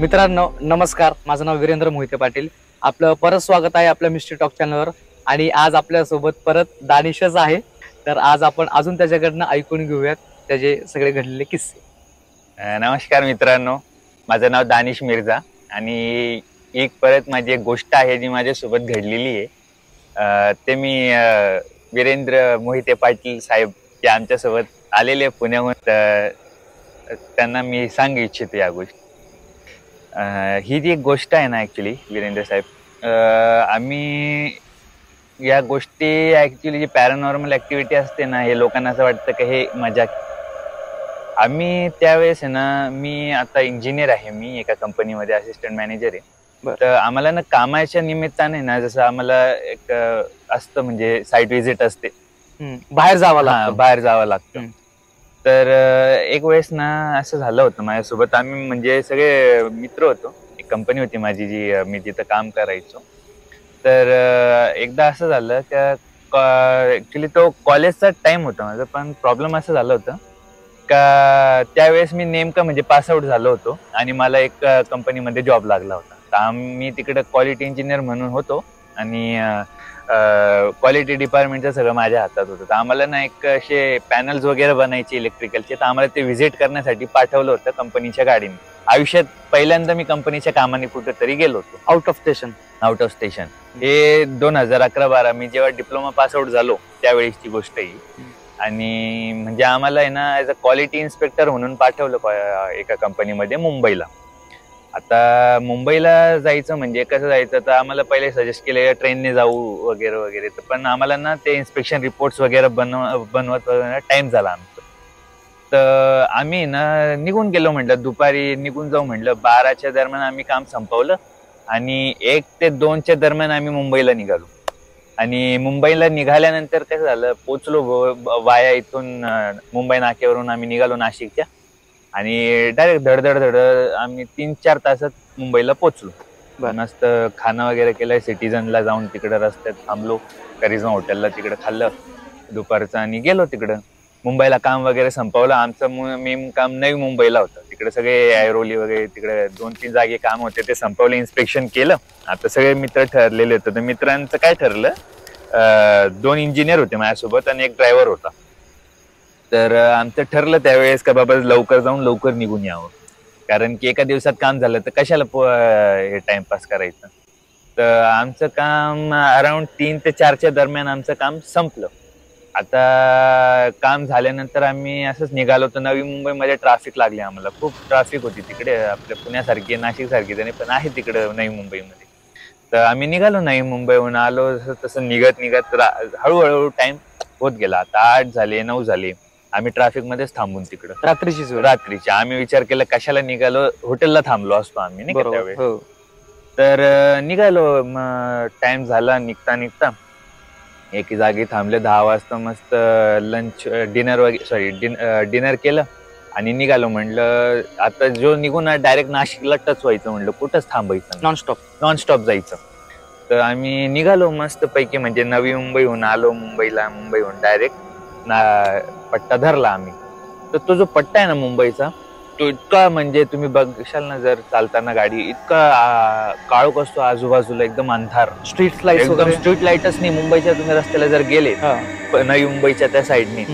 मित्रांनो नमस्कार, माझं नाव वीरेंद्र मोहिते पाटील. आपलं परत स्वागत आहे आपल्या मिस्ट्री टॉक चॅनलवर. आणि आज आपल्या सोबत परत दानिशच आहे. तर आज आपण अजून त्याच्याकडनं ऐकून घेऊयात त्याचे सगळे घडलेले किस्से. नमस्कार मित्रांनो, माझं नाव दानिश मिर्झा आणि एक परत माझी एक गोष्ट आहे जी माझ्यासोबत घडलेली आहे. ते मी वीरेंद्र मोहिते पाटील साहेब जे आमच्यासोबत आलेले पुण्याहून, त्यांना मी सांगू इच्छितो या गोष्टी. ही जी एक गोष्ट आहे ना ॲक्च्युली वीरेंद्र साहेब, आम्ही या गोष्टी ॲक्च्युली जी पॅरानॉर्मल ॲक्टिव्हिटी असते ना, हे लोकांना असं वाटतं की हे मजाक. आम्ही त्यावेळेस आहे ना, मी आता इंजिनियर आहे, मी एका कंपनीमध्ये असिस्टंट मॅनेजर आहे. तर आम्हाला ना कामाच्या निमित्ताने ना, जसं आम्हाला एक असतं म्हणजे साईट व्हिजिट असते, बाहेर जावं लागतं. तर एक वेळेस ना असं झालं होतं माझ्यासोबत. आम्ही म्हणजे सगळे मित्र होतो, एक कंपनी होती माझी जी मी तिथं काम करायचो. तर एकदा असं झालं की ऍक्च्युली तो कॉलेजचा टाइम होता माझा, पण प्रॉब्लेम असं झालं होतं का त्यावेळेस मी नेमकं म्हणजे पासआउट झालो होतो आणि मला एक कंपनीमध्ये जॉब लागला होता. तर मी तिकडे क्वालिटी इंजिनियर म्हणून होतो आणि क्वालिटी डिपार्टमेंटचं सगळं माझ्या हातात होतं. तर आम्हाला ना एक असे पॅनल्स वगैरे बनायचे इलेक्ट्रिकलचे, तर आम्हाला ते व्हिजिट करण्यासाठी पाठवलं होतं कंपनीच्या गाडीने. आयुष्यात पहिल्यांदा मी कंपनीच्या कामाने कुठेतरी गेलो होतो, आउट ऑफ स्टेशन. हे 2011-12 मी जेव्हा डिप्लोमा पासआउट झालो त्यावेळेसची गोष्ट ही. आणि म्हणजे आम्हाला आहे ना ऍज अ क्वालिटी इन्स्पेक्टर म्हणून पाठवलं एका कंपनीमध्ये मुंबईला. आता मुंबईला जायचं म्हणजे कसं जायचं, तर आम्हाला पहिले सजेस्ट केले ट्रेनने जाऊ वगैरे वगैरे. पण आम्हाला ना ते इन्स्पेक्शन रिपोर्ट्स वगैरे बनवत टाइम झाला आमचं. तर आम्ही ना निघून गेलो, म्हटलं दुपारी निघून जाऊ म्हटलं. 12च्या दरम्यान आम्ही काम संपवलं आणि 1 ते 2च्या दरम्यान आम्ही मुंबईला निघालो. आणि मुंबईला निघाल्यानंतर कसं झालं, पोचलो वाया इथून मुंबई नाक्यावरून आम्ही निघालो नाशिकच्या, आणि डायरेक्ट धडधड आम्ही 3-4 तासात मुंबईला पोचलो. मस्त खाणं वगैरे केलं, सिटीजनला जाऊन तिकडे रस्त्यात थांबलो, करिझमा हॉटेलला, तिकडे खाल्लं दुपारचं आणि गेलो तिकडं. मुंबईला काम वगैरे संपवलं. आमचं मेन काम नवी मुंबईला होतं. तिकडे सगळे ऐरोली वगैरे तिकडे 2-3 जागे काम होते, ते संपवलं, इन्स्पेक्शन केलं. आता सगळे मित्र ठरलेले होते. तर मित्रांचं काय ठरलं, 2 इंजिनियर होते माझ्यासोबत आणि एक ड्रायव्हर होता. तर आमचं ठरलं त्यावेळेस का बाबा लवकर जाऊन लवकर निघून यावं, कारण की एका दिवसात काम झालं तर कशाला हे टाइमपास करायचं. तर आमचं काम अराउंड 3 ते 4च्या दरम्यान आमचं काम संपलं. आता काम झाल्यानंतर आम्ही असंच निघालो तर नवी मुंबईमध्ये ट्रॅफिक लागली आम्हाला. खूप ट्रॅफिक होती तिकडे, आपल्या पुण्यासारखी नाशिक सारखी तरी पण आहे तिकडे नवी मुंबईमध्ये. तर आम्ही निघालो, नवी मुंबईहून आलो तसं निघत हळूहळू टाइम होत गेला. आता 8 झाले, 9 झाले. आम्ही ट्रॅफिक मध्येच थांबून तिकडं रात्रीची आम्ही विचार केला कशाला निघालो, हॉटेलला थांबलो असतो आम्ही नाही का त्यावेळेस. तर निघालो, मग टाइम झाला निघता एकी जागी थांबले. 10 वाजता मस्त लंच डिनर केलं आणि निघालो. म्हणलं आता जो निघून डायरेक्ट नाशिकला टच व्हायचं, म्हणलं कुठंच थांबायचं, नॉनस्टॉप जायचं. तर आम्ही निघालो मस्त पैकी, म्हणजे नवी मुंबईहून आलो मुंबईहून डायरेक्ट पट्टा धरला आम्ही. तर तो जो पट्टा आहे ना मुंबईचा, तो इतका म्हणजे तुम्ही बघशाल ना जर चालताना गाडी, इतका काळोख असतो आजूबाजूला, एकदम अंधार. स्ट्रीट लाईटच नाही मुंबईच्या. तुम्ही रस्त्याला जर गेले नवी मुंबईच्या त्या साईडने,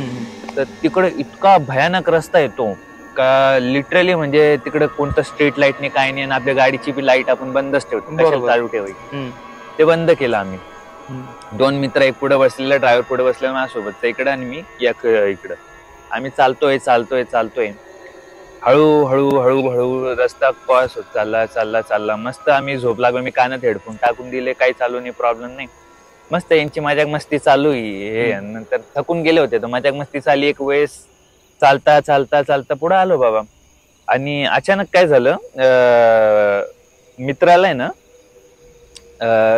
तर तिकडे इतका भयानक रस्ता येतो का लिटरली म्हणजे तिकडे कोणतं स्ट्रीट लाईट नाही, काय नाही. आणि आपल्या गाडीची बी लाईट आपण बंदच ठेवतो, कशाला चालू ठेवायची. ते बंद केलं आम्ही. 2 मित्र, एक पुढे बसलेला ड्रायव्हर पुढे बसलेला माझ्यासोबत इकडं आणि मी इकडं. आम्ही चालतोय हळूहळू रस्ता क्रॉस होत चालला. मस्त आम्ही झोप लागलो. मी कानात हेडफोन टाकून दिले, काही चालू नाही, प्रॉब्लेम नाही. मस्त यांची मजाक मस्ती चालू हे. नंतर थकून गेले होते तर मजाक मस्ती चालली. एक वेळेस चालता पुढे आलो बाबा, आणि अचानक काय झालं, मित्राला आहे ना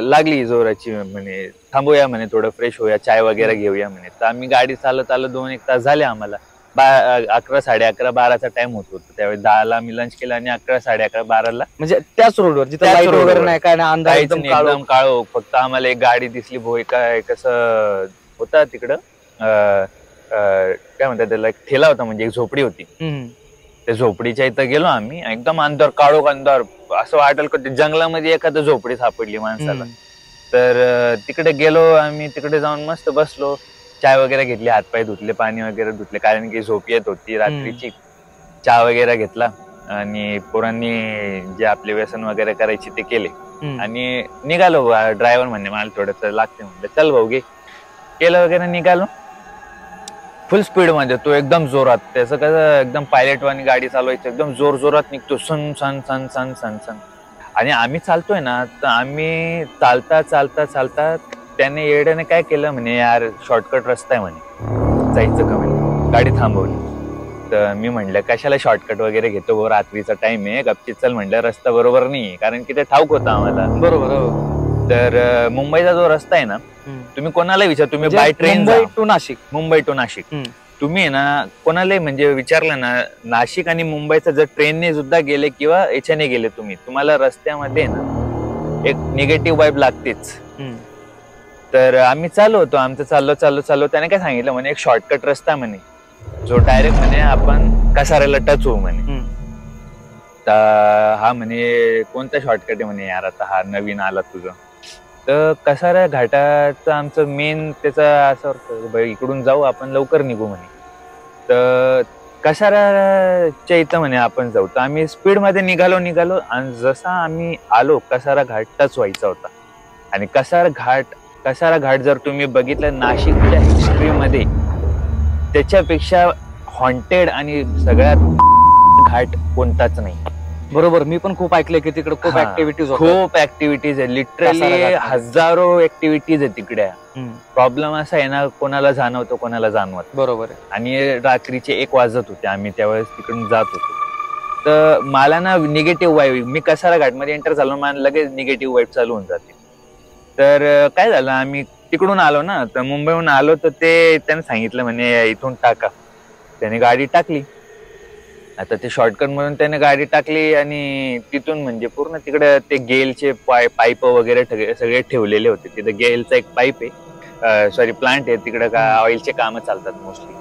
लागली जोराची, म्हणे थांबूया म्हणे, थोडं फ्रेश होऊया, चाय वगैरे घेऊया म्हणे. तर आम्ही गाडी चालत 2-1 तास झाले आम्हाला. 11, 11:30, 12चा टाइम होत होता त्यावेळेस. 10ला मी लंच केलं आणि 11, 11:30, 12ला म्हणजे त्याच रोडवर जिथे लाईट वगैरे नाही, काय नाही, अंधार एकदम काळोख. फक्त आम्हाला एक गाडी दिसली, भोय काय कसं होता तिकडं, काय म्हणतात त्याला, एक ठेला होता, म्हणजे एक झोपडी होती. त्या झोपडीच्या इथं गेलो आम्ही. एकदम अंधार, काळोख अंधार, असं वाटेल का जंगलामध्ये एखादं झोपडी सापडली माणसाला. तर तिकडे गेलो आम्ही. तिकडे जाऊन मस्त बसलो, चाय वगैरे घेतली, हातपाय धुतले, पाणी वगैरे धुतले, कारण की झोप येत होती रात्रीची. चहा वगैरे घेतला आणि पोरांनी जे आपले व्यसन वगैरे करायचे ते केले आणि निघालो. ड्रायव्हर म्हणणे मला थोडंसं लागते, म्हणलं चल भाऊ घे. केलं वगैरे, निघालो फुल स्पीड मध्ये. तो एकदम जोरात, त्याचं कसं एकदम पायलट वाणी गाडी चालवायची, एकदम जोर जोरात निघतो, सन सन सन सन सन सन. आणि आम्ही चालतोय ना, तर आम्ही चालता चालता चालता त्याने येड्याने काय केलं म्हणे, यार शॉर्टकट रस्ता आहे म्हणे, जायचं का म्हणे. गाडी थांबवली. तर मी म्हणलं कशाला शॉर्टकट वगैरे घेतो, भाऊ रात्रीचा टाइम आहे, गपचीत चल म्हणलं, रस्ता बरोबर नाही. कारण की ते ठाऊक होतं आम्हाला. बरोबर. तर मुंबईचा जो रस्ता आहे ना, तुम्ही कोणाला विचार, तुम्ही by train Mumbai to Nashik, Mumbai to Nashik, तुम्ही ना कोणालाही म्हणजे विचारलं ना, नाशिक आणि मुंबईचा जर ट्रेनने सुद्धा गेले किंवा याच्याने गेले तुम्हाला रस्त्यामध्ये ना एक निगेटिव्ह वाईब लागतेच. तर आम्ही चालू होतो, आमचं चाललो. त्याने काय सांगितलं म्हणे, एक शॉर्टकट रस्ता म्हणे, जो डायरेक्ट म्हणे आपण कसाऱ्याला टच होऊ म्हणे. तर हा म्हणे कोणता शॉर्टकट आहे म्हणे, यार आता हा नवीन आला तुझं. तर कसारा घाटाचं आमचं मेन त्याचं असं होतं, इकडून जाऊ आपण, लवकर निघू म्हणे. तर कसाराच्या इथं म्हणे आपण जाऊ. तर आम्ही स्पीड मध्ये निघालो आणि जसा आम्ही आलो, कसारा घाट टच व्हायचा होता. आणि कसारा घाट जर तुम्ही बघितलं नाशिकच्या हिस्ट्री मध्ये, त्याच्यापेक्षा हॉन्टेड आणि सगळ्यात घाट कोणताच नाही. बरोबर. मी पण खूप ऐकलंय की तिकडे खूप ऍक्टिव्हिटीज आहे, लिटरली हजारो ऍक्टिव्हिटीज आहे तिकडे. प्रॉब्लेम असा आहे ना, कोणाला जाणवतो कोणाला जाणवत. बरोबर. आणि रात्रीचे 1 वाजत होते, आम्ही त्यावेळेस तिकडून जात होतो. तर मला ना निगेटिव्ह वाईब, मी कसारा घाटमध्ये एंटर झालो, मला लगेच निगेटिव्ह वाईब चालू होऊन जाते. तर काय झालं, आम्ही तिकडून आलो ना, तर मुंबईहून आलो, तर ते त्याने सांगितलं म्हणे इथून टाका. त्याने गाडी टाकली. आता ते शॉर्टकट म्हणून त्याने गाडी टाकली आणि तिथून म्हणजे पूर्ण तिकडे ते गेलचे पाईप वगैरे सगळे ठेवलेले होते. तिथे गेलचा एक पाईप आहे, सॉरी प्लांट आहे तिकडे, का ऑइलचे कामं चालतात मोस्टली.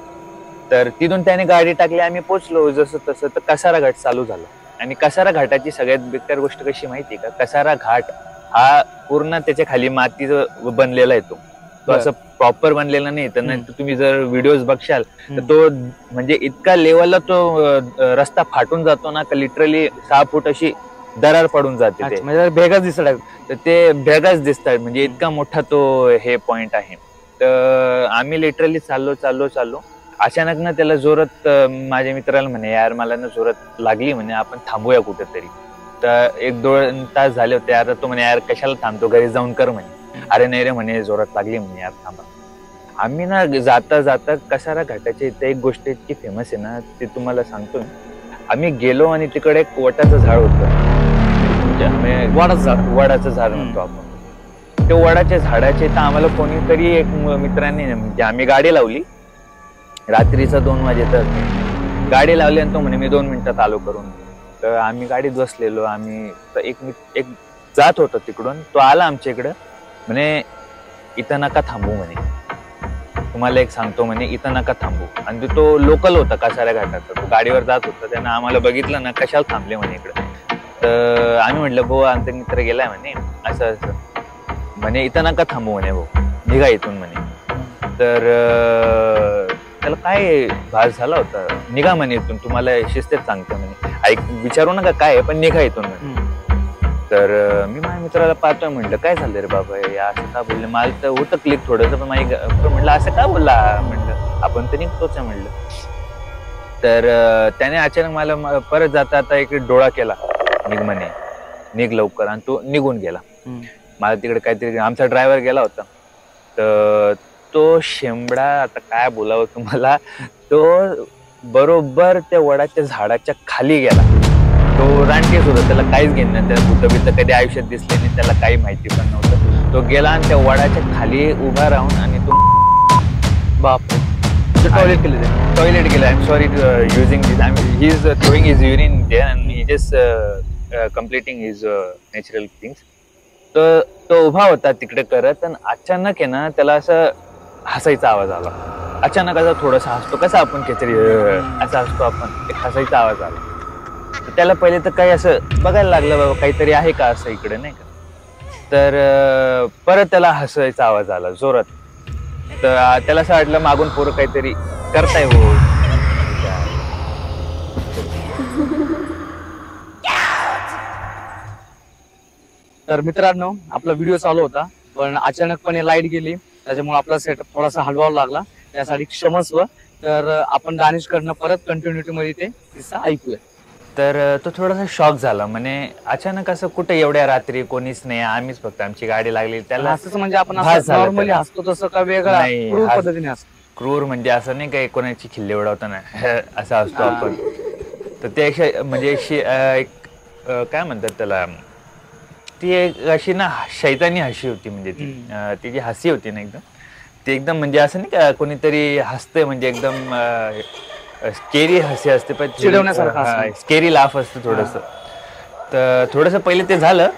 तर तिथून त्याने गाडी टाकली, आम्ही पोचलो जसं तसं. तर कसारा घाट चालू झाला. आणि कसारा घाटाची सगळ्यात बेकार गोष्ट कशी माहिती का, कसारा घाट हा पूर्ण त्याच्या खाली मातीचं बनलेला आहे. तो असं प्रॉपर बनलेला नाही. तर नाही तुम्ही जर व्हिडिओज बघशाल तर तो म्हणजे इतका लेवलला तो रस्ता फाटून जातो ना, लिटरली 6 फूट अशी दरार पडून जाते. ते म्हणजे भेगाच दिसतात. तर ते भेगाच दिसतात, म्हणजे इतका मोठा तो हे पॉइंट आहे. तर आम्ही लिटरली चाललो. अचानक ना त्याला जोरात, माझ्या मित्राला म्हणे, यार मला ना जोरात लागली म्हणे, आपण थांबूया कुठेतरी. तर 1-2 तास झाले होते. आता तो म्हणे, यार कशाला थांबतो, घरी जाऊन कर म्हणे. अरे नाही रे म्हणे, जोरात लागली म्हणे, यार थांबा. आम्ही ना जाता कसारा घाटाच्या इथे एक गोष्ट इतकी फेमस आहे ना, ते तुम्हाला सांगतो. आम्ही गेलो आणि तिकडे एक वटाचं झाड होतं, वडाचं झाड म्हणतो आपण. ते वडाच्या झाडाच्या इथं आम्हाला कोणीतरी एक मित्रांनी, म्हणजे आम्ही गाडी लावली रात्रीचा 2 वाजे, तर गाडी लावली आणि तो म्हणे मी 2 मिनिटात आलो करून. तर आम्ही गाडीत बसलेलो. आम्ही एक जात होतो तिकडून, तो आला आमच्या इकडं, म्हणे इथं नका थांबू म्हणे, तुम्हाला एक सांगतो म्हणे, इथं नका थांबू. आणि तो लोकल होता कसाऱ्या घाटाचा, तो गाडीवर जात होता. त्यानं आम्हाला बघितलं ना, कशाला थांबले म्हणे इकडं. तर आम्ही म्हटलं भाऊ आमचा मित्र गेलाय म्हणे, असं म्हणे, इथं नका थांबू म्हणे भाऊ, निघा इथून म्हणे. तर त्याला काय भास झाला होता, निघा म्हणे इथून, तुम्हाला शिस्तीत सांगतो म्हणे, विचारू नका काय, पण निघा इथून म्हणे. तर मी माझ्या मित्राला पाहतोय, म्हटलं काय झालं रे बाबा, असं का बोलले. मला तर होतं क्लिक थोडंसं, पण म्हटलं असं का बोलला, म्हटलं आपण तर निघतोच आहे म्हटलं. तर त्याने अचानक मला परत जाता एक डोळा केला, निघ म्हणे, निघ लवकर. आणि तो निघून गेला. मला तिकडे काहीतरी, आमचा ड्रायव्हर गेला होता. तर तो शेंबडा, आता काय बोलावं तुम्हाला, तो बरोबर त्या वडाच्या झाडाच्या खाली गेला. तो रानटीच होता, त्याला काहीच घेणं नाही, त्याला भूतबित कधी आयुष्यात दिसले नाही, त्याला काही माहिती पण नव्हतं. तो गेला आणि त्या वडाच्या खाली उभा राहून, आणि तो टॉयलेट गेला. I am sorry using this, he is throwing his urine there and he just completing his natural things. तो उभा होता तिकडे करत, आणि अचानक आहे ना त्याला असं हसायचा आवाज आला. अचानक असा थोडासा हसतो, कसा आपण काहीतरी असा हसतो आपण, एक हसायचा आवाज आला. तर त्याला पहिले तर काही असं बघायला लागलं, बाबा काहीतरी आहे का असं इकडे, नाही का. तर परत त्याला हसायचा आवाज आला जोरात. तर त्याला असं वाटलं मागून पोरं काहीतरी करताय हो. तर मित्रांनो, आपला व्हिडिओ चालू होता पण अचानकपणे लाईट गेली, त्याच्यामुळे आपला सेटअप थोडासा हलवावा लागला, त्यासाठी क्षमस्व. तर आपण दानिशकडनं परत कंटिन्युटी मध्ये ते किस्सा ऐकूया. तर तो थोडासा शॉक झाला, म्हणे अचानक असं कुठे एवढ्या रात्री कोणीच नाही, आम्हीच फक्त, आमची गाडी लागली. त्याला असं म्हणजे आपण भास झाला नॉर्मली त्याला. हसतो तसं का वेगळा नाही, क्रूर पद्धतीने हसतो? क्रूर म्हणजे असं नाही काही कोणाची खिल्ली उडवताना असं असतो आपण. तर ते म्हणजे एक काय म्हणतात त्याला, ती एक अशी ना शैतानी हशी होती, म्हणजे ती जी हसी होती ना एकदम, ती एकदम म्हणजे असं नाही का कोणीतरी हसते म्हणजे एकदम स्केरी हसी असते, पण चिडवण्यासारखं स्केरी लाफ असतं थोडस. तर थोडस पहिले ते झालं,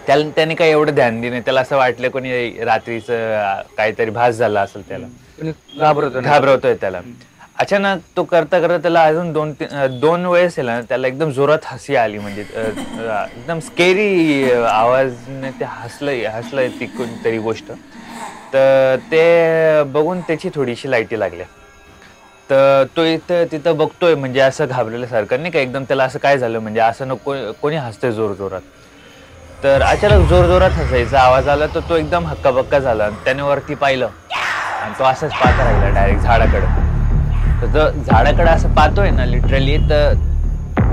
त्याने काही एवढं ध्यान दिलं नाही. त्याला असं वाटलं कोणी रात्रीचं काहीतरी भास झाला असेल, त्याला घाबरवतोय त्याला. अचानक तो करता करता त्याला अजून दोन वेळेस त्याला एकदम जोरात हसी आली, म्हणजे एकदम स्केरी आवाजने ते हसलंय ती कोणतरी गोष्ट. तर ते बघून त्याची थोडीशी लाईटी लागल्या. तर तो तिथं बघतोय, म्हणजे असं घाबरल्यासारखं नाही का एकदम. त्याला असं काय झालं, म्हणजे असं नको कोणी हसतंय जोर जोरात. तर अचानक जोर जोरात हसायचा आवाज आला, तर तो एकदम हक्काबक्का झाला. त्याने वरती पाहिलं आणि तो असंच पाहत राहिला डायरेक्ट झाडाकडे. तर झाडाकडे असं पाहतोय ना लिटरली, तर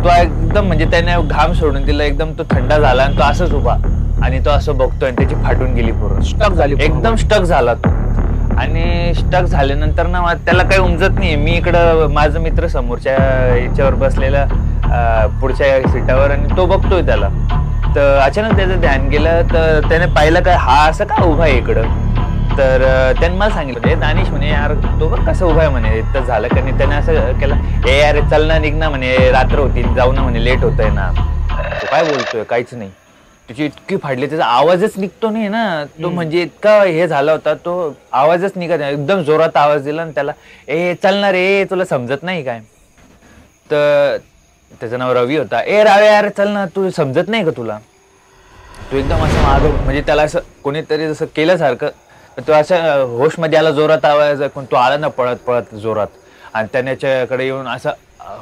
तो एकदम म्हणजे त्याने घाम सोडून दिला, एकदम तो थंड झाला आणि तो असंच उभा आणि तो असं बघतोय आणि त्याची फाटून गेली पूर्ण, स्टक झाली, एकदम स्टक झाला तो. आणि स्टक झाल्यानंतर ना त्याला काही उमजत नाही. मी इकडं माझा मित्र समोरच्या याच्यावर बसलेला पुढच्या सीटावर, आणि तो बघतोय त्याला. तर अचानक त्याचं ध्यान गेलं, तर त्याने पाहिलं काय हा असं का उभा आहे इकडं. तर त्याने मला सांगितलं, दानिश म्हणे यार तो बघ कसं उभा आहे म्हणे, तर झालं का नाही. त्याने असं केलं, ए यार चल ना, निघ ना म्हणे, रात्र होती, जाऊ ना म्हणे, लेट होतंय ना. तो काय बोलतोय, काहीच नाही. त्याची इतकी फाडली, त्याचा आवाजच निघतो नाही ना. तो म्हणजे इतका हे झाला होता, तो आवाजच निघत नाही. एकदम जोरात आवाज दिला आणि त्याला, ए चल ना रे, तुला समजत नाही काय. तर त्याचं नाव रवी होता. ए रावे यार चल ना, तू समजत नाही का तुला. तो एकदम असं मागं, म्हणजे त्याला असं कोणीतरी जसं केल्यासारखं, तो असं होशमध्ये आला, जोरात आवाज ऐकून तो आला ना पळत पळत जोरात. आणि त्याच्याकडे येऊन असं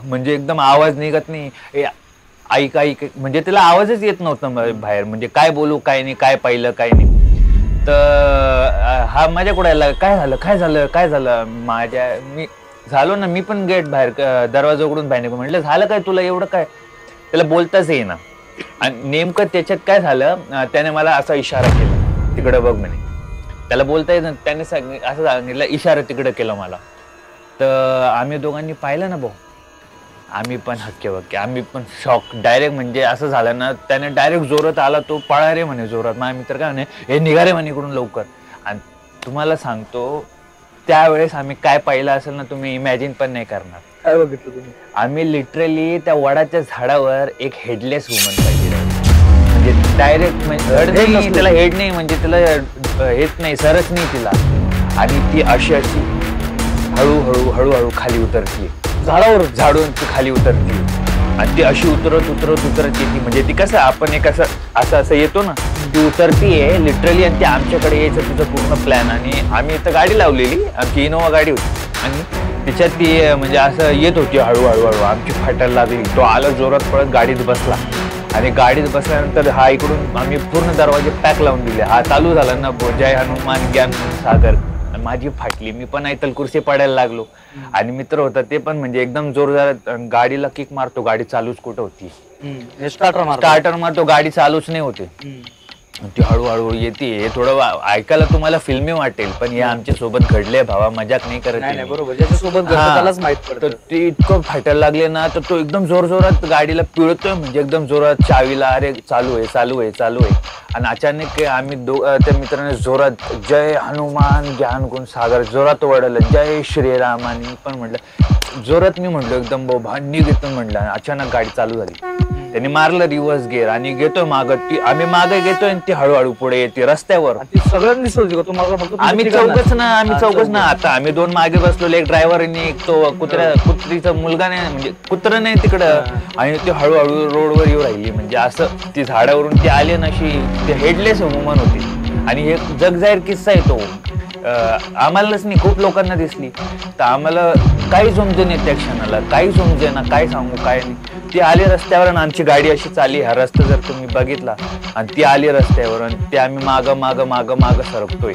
म्हणजे एकदम आवाज निघत नाही, ऐक ऐक, म्हणजे त्याला आवाजच येत नव्हता बाहेर, म्हणजे काय बोलू काय नाही, काय पाहिलं काय नाही. तर हा माझ्या कुठे आला, काय झालं मी झालो ना, मी पण गेट बाहेर दरवाजा उघडून बाहेर निघून म्हटलं झालं काय तुला एवढं काय. त्याला बोलताच येईना. आणि नेमकं त्याच्यात काय झालं, त्याने मला असा इशारा केला, तिकडे बघ म्हणे. त्याला बोलता येत, त्याने असं सांगितलं, इशारा तिकडे केला मला. तर आम्ही दोघांनी पाहिलं ना भाऊ, आम्ही पण हक्के, आम्ही पण शॉक डायरेक्ट. म्हणजे असं झालं ना, त्याने डायरेक्ट जोरात आला, तो पळा रे म्हणे जोरात. माझा मित्र काय म्हणे, हे निघा रे म्हणे इकडून लवकर. आणि तुम्हाला सांगतो त्यावेळेस आम्ही काय पाहिलं असेल ना, तुम्ही इमॅजिन पण नाही करणार. काय बघितलं तुम्ही? आम्ही लिटरली त्या वडाच्या झाडावर एक हेडलेस वुमन पाहिजे, म्हणजे डायरेक्ट म्हणजे त्याला हेड नाही, म्हणजे त्याला हेच नाही, सरच नाही तिला. आणि ती अशी हळूहळू खाली उतरते, झाडून ती खाली उतरते. आणि ती अशी उतरत येते, म्हणजे ती कसं आपण एक असं येतो ना, ती उतरतीये लिटरली. आणि ती आमच्याकडे यायचं तिचं पूर्ण प्लॅन. आणि आम्ही इथं गाडी लावलेली, आमची इनोवा गाडी होती, आणि तिच्यात ती म्हणजे असं येत होती हळूहळू. आमची फाटायला लागली. तो आला जोरात पळत, गाडीत बसला. आणि गाडीत बसल्यानंतर हा इकडून आम्ही पूर्ण दरवाजे पॅक लावून दिले. हा चालू झाला ना, जय हनुमान ज्ञान सागर. माझी फाटली, मी पण ऐतल कुर्सी पडायला लागलो. आणि मित्र होता ते पण म्हणजे एकदम जोरदार गाडीला किक मारतो, गाडी चालूच कुठं होती, स्टार्टर मारतो, गाडी चालूच नाही होते. ती हळूहळू येते. हे थोडं ऐकायला तुम्हाला फिल्मी वाटेल, पण हे आमच्या सोबत घडले भावा, मजाक नाही करत. तर ते इतकं फाटायला लागले ना, तर तो एकदम जोरात गाडीला पिळतोय, म्हणजे एकदम जोरात चावीला, अरे चालू आहे. आणि अचानक आम्ही त्या मित्राने जोरात जय हनुमान ज्ञान गुण सागर जोरात ओरडलं, जय श्रीराम. आणि पण म्हटलं जोरात, मी म्हटलं एकदम भांडी घेतो म्हटलं. अचानक गाडी चालू झाली. त्यांनी मारलं रिव्हर्स गिअर आणि घेतोय मागं, ती आम्ही मागे घेतोय आणि ती हळूहळू पुढे येते रस्त्यावर. सगळ्यांनी दिसत होती तुम्हाला फक्त आम्ही चौघच ना. आता आम्ही 2 मागे बसलो, एक ड्रायव्हर आणि एक तो कुत्रीचा मुलगा नाही, म्हणजे कुत्र नाही तिकडं. आणि ती हळूहळू रोडवर येऊ राहिली, म्हणजे असं ती झाडावरून ती आली ना, अशी ती हेडलेस वुमन होती. आणि हे जगजाहीर किस्सा आहे तो, आम्हालाच नाही खूप लोकांना दिसली. तर आम्हाला काही समजे नाही त्या क्षणाला, काही समजे ना, काय सांगू काय नाही. ती आली रस्त्यावर आणि आमची गाडी अशी चालली, हा रस्ता जर तुम्ही बघितला, आणि ती आली रस्त्यावर आणि ते आम्ही माग सरकतोय.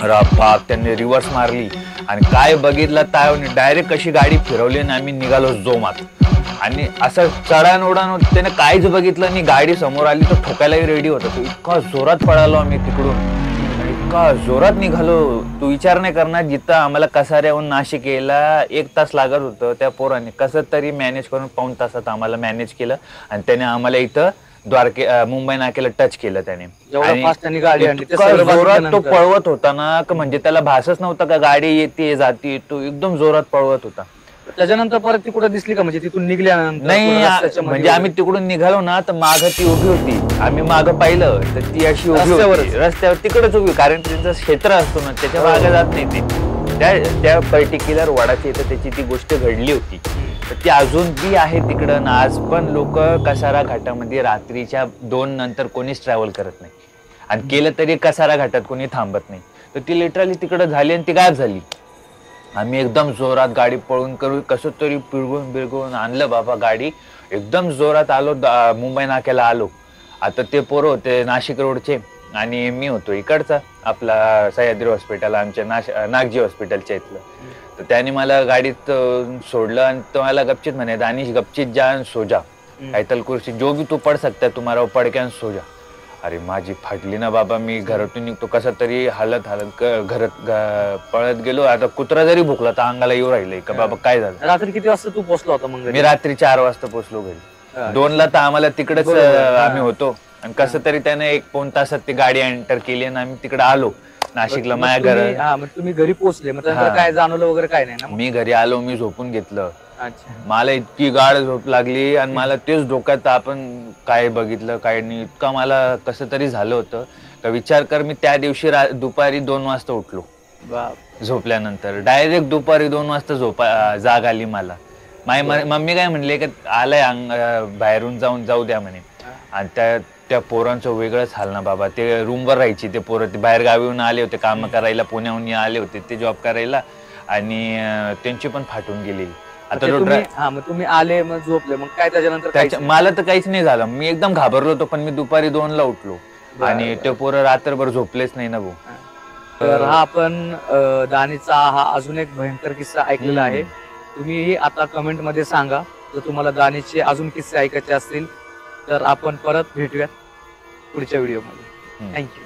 बाप, त्यांनी रिव्हर्स मारली आणि काय बघितलं तर डायरेक्ट कशी गाडी फिरवली आणि आम्ही निघालो जोमात. आणि असं चढान ओढान त्याने काहीच बघितलं नाही, गाडी समोर आली तर ठोकायलाही रेडी होता. तो इतका जोरात पळालो आम्ही तिकडून, इतका जोरात निघालो, तू विचार नाही करणार. जिथं आम्हाला कसाऱ्याहून नाशिक यायला 1 तास लागत होतं, त्या पोराने कसं तरी मॅनेज करून 1.5 तासात आम्हाला मॅनेज केलं. आणि त्याने आम्हाला इथं मुंबई नाक्याला टच केलं त्याने. जोरात तो पळवत होता ना, म्हणजे त्याला भासच नव्हता का गाडी येते जाते, तो एकदम जोरात पळवत होता. त्याच्यानंतर परत ती कुठे दिसली का, म्हणजे तिथून निघल्यानंतर? नाही, म्हणजे आम्ही तिकडून निघालो ना, तर माग ती उभी होती. आम्ही मागं पाहिलं तर ती अशी उभी होती रस्त्यावर, तिकडेच उभी, कारण त्यांचं क्षेत्र असतो ना, त्याच्या मागे जात नाही ते. त्या पर्टिक्युलर वडाची इथं त्याची ती गोष्ट घडली होती. तर ती अजून बी आहे तिकडं ना. आज पण लोक कसारा घाटामध्ये रात्रीच्या 2 नंतर कोणीच ट्रॅव्हल करत नाही, आणि केलं तरी कसारा घाटात कोणी थांबत नाही. तर ती लिटरली तिकडं झाली आणि ती गायब झाली. आम्ही एकदम जोरात गाडी पळून करू कसं तरी बिरगून आणलं बाबा गाडी. एकदम जोरात आलो, मुंबई नाक्याला आलो. आता ते पोरं होते नाशिक रोडचे आणि मी होतो इकडचा आपला सह्याद्री हॉस्पिटल, आमच्या नागजी हॉस्पिटलच्या इथलं. तर त्याने मला गाडीत सोडलं आणि तो मला गपचित म्हणे, दानिश गपचित जा सो जा, ऐतल कुर्सी जो भी तू पड सकता तुम्हाला पड के सो जा. अरे माझी फाटली ना बाबा, मी घरातून निघतो कसं तरी हालत घरात पळत गेलो. आता कुत्रा जरी भुकला तर अंगाला येऊ राहिलंय का बाबा काय झालं. रात्री किती वाजता तू पोहोचला होता मग? मी रात्री 4 वाजता पोहोचलो घरी. 2ला तर आम्हाला तिकडेच आम्ही होतो, आणि कसं तरी त्याने 1-2 तासात ती गाडी एंटर केली आणि आम्ही तिकडे आलो नाशिकला माझ्या घरी. तुम्ही घरी पोहोचले, मग काय जाणवलं वगैरे काय नाही ना? मी घरी आलो, मी झोपून घेतलं. मला इतकी गाढ झोप लागली आणि मला तेच डोक्यात आपण काय बघितलं काय नाही, इतका मला कसं तरी झालं होतं का विचार कर. मी त्या दिवशी दुपारी 2 वाजता उठलो झोपल्यानंतर. डायरेक्ट दुपारी 2 वाजता जाग आली मला. माझी मम्मी काय म्हणले की आलाय बाहेरून जाऊ द्या म्हणे. आणि त्या पोरांचं वेगळंच हाल ना बाबा. ते रूमवर राहायची, ते पोरं ते बाहेर गावीहून आले होते काम करायला, पुण्याहून आले होते ते जॉब करायला, आणि त्यांची पण फाटून गेली. आता तुम्ही आले मग झोपले, मग काय त्याच्यानंतर? मला तर काहीच नाही झालं, मी एकदम घाबरलो होतो. पण मी दुपारी 2ला उठलो आणि ते पोरं रात्रभर झोपलेच नाही ना भाऊ. तर हा आपण दानीचा हा अजून एक भयंकर किस्सा ऐकलेला आहे. तुम्ही आता कमेंट मध्ये सांगा जर तुम्हाला दानीचे अजून किस्से ऐकायचे असतील तर आपण परत भेटूयात पुढच्या व्हिडिओमध्ये. थँक्यू.